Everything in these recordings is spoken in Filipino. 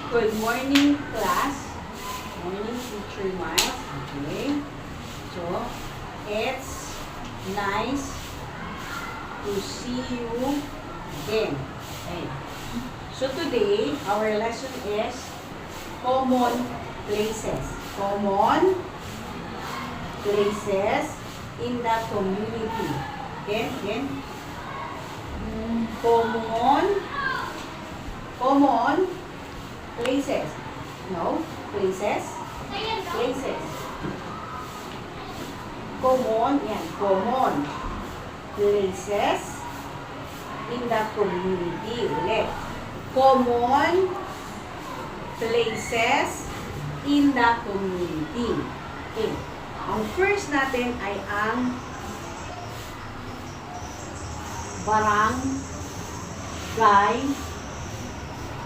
Good morning, class. Morning, teacher Miles. Okay. So, it's nice to see you again. Okay. So, today, our lesson is common places. Common places in the community. Again. Common places. No, places. Places. Common, yan. Common places in the community. Ulit. Common places in the community. Okay. Ang first natin ay ang barangay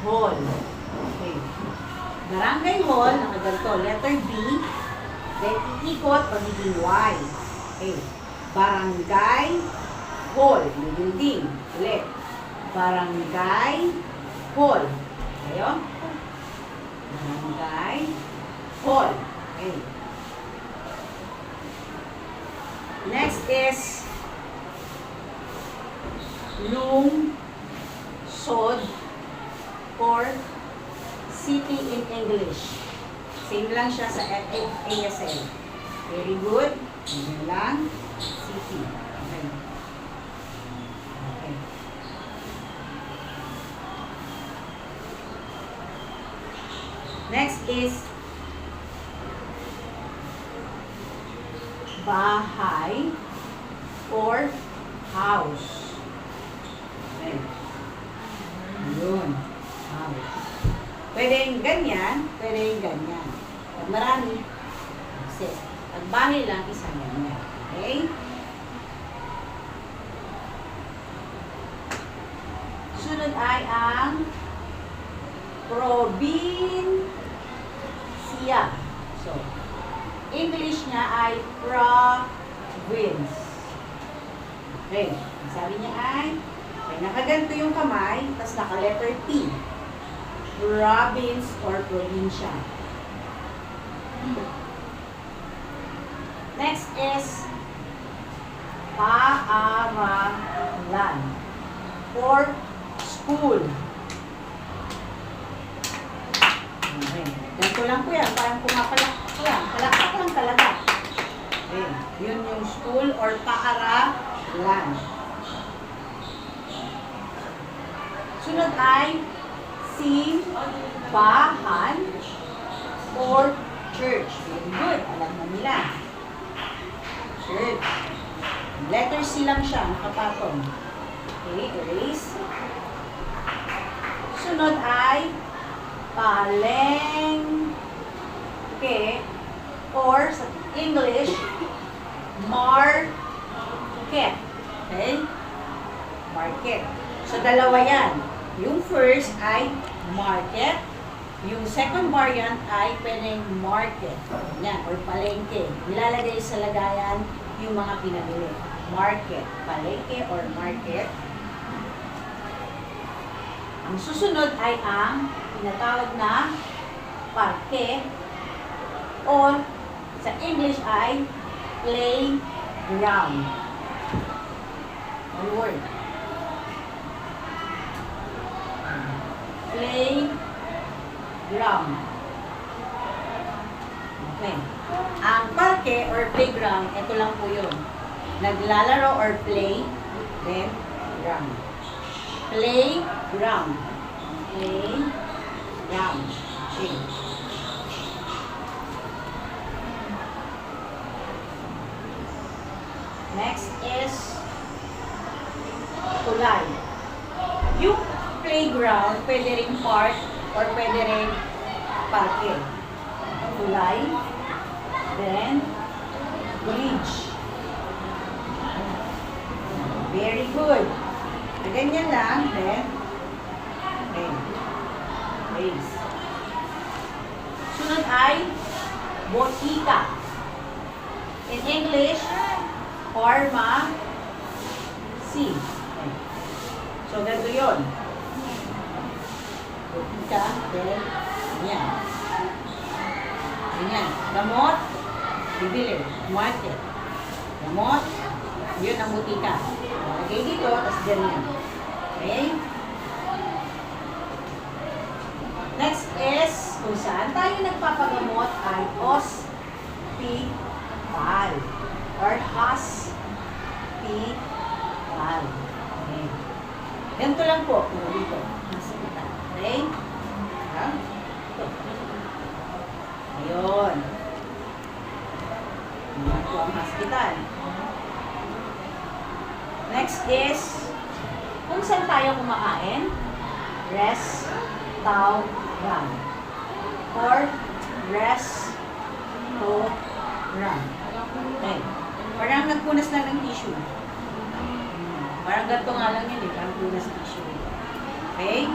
hall. Okay. Barangay hall, nakaganto. Letter B. Then, iikot, magiging Y. Okay. Barangay hall. May building. Ulit. Barangay hall. Ayo. Barangay hall. Okay. Next is lungsod or city in English. Same lang siya sa ASL. Very good. Ganyan lang. City. Okay. Okay. Next is bahay or house. Okay. Yun. House. Pwedeng ganyan, pwedeng ganyan. Pag marami, kasi pag bahay lang, isang ganyan. Okay? Sunod ay ang probinsya. So, English niya ay province. Okay. Sabi niya ay nakaganto yung kamay, tapos naka-letter P. Province or probinsya. Next is paaralan or school. Okay. Ganito lang po yan. Parang pumapalakpak lang. Palakpak lang talaga. Okay. Yun yung school or paaralan. Sunod ay simbahan or church. Very good. Alam na nila. Church. Letter C lang siya. Nakapatong. Okay. Erase. Sunod ay palengke or sa English, market. Okay? Market. So, dalawa yan. Yung first ay market. Yung second variant ay pwedeng market. Yan, or palengke. Nilalagay sa lagayan yung mga pinabili. Market. Palengke or market. Ang susunod ay ang tinatawag na parke or sa English ay playground. One word. Playground. Okay. Ang parke or playground, ito lang po yun. Naglalaro or play, then ground. Playground. Playground. Okay. Next is tulay. Yung playground, pwede rin park or pwede rin parke. Tulay. Then, bridge. Very good. Ganyan lang. Then, okay. Base. Sunod ay botika. In English, pharmacy. Okay. So, ganito yun. Butika, then, yan. Ganyan. Gamot, bibili. Market. Gamot, yun ang butika. Lagay dito, tapos ganyan. Okay? Next is, kung saan tayo nagpapagamot ay hospital or hospital. Okay. Ganito lang po, kung dito. Hospital. Okay? Ito. Ayun. Yan po ang hospital. Next is, kung saan tayo kumakain? Restaurant. Or restaurant. Okay. Parang nagpunas lang ng tissue. Parang ganito nga lang yun eh. Parang punas tissue. Okay?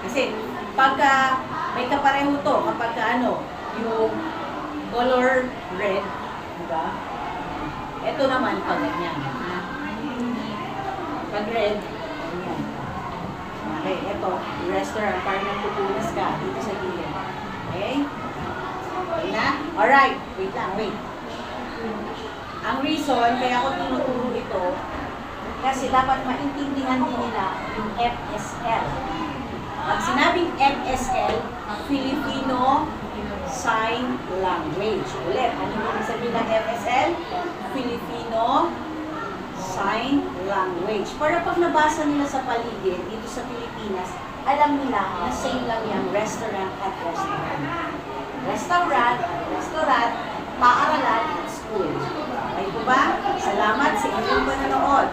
Kasi, pagka may kapareho to, kapag yung color red, diba? Ito naman pag ganyan. Pag red, ganyan. Okay, ito, restaurant, parang nagpupunas ka dito sa gilid. Okay? Okay na? Alright, wait lang, wait. Ang reason, kaya ako tinuturo ito, kasi dapat maintindihan din nila yung FSL. Pag sinabing FSL, Filipino Sign Language. Ulit, ano yung sabihin ng FSL? Filipino Sign Language. Para pag nabasa nila sa paligid, dito sa Pilipinas, alam nila na same lang yung restaurant at restaurant. Restaurant at restaurant, paaralan at school. Okay po ba? Salamat sa inyong panonood.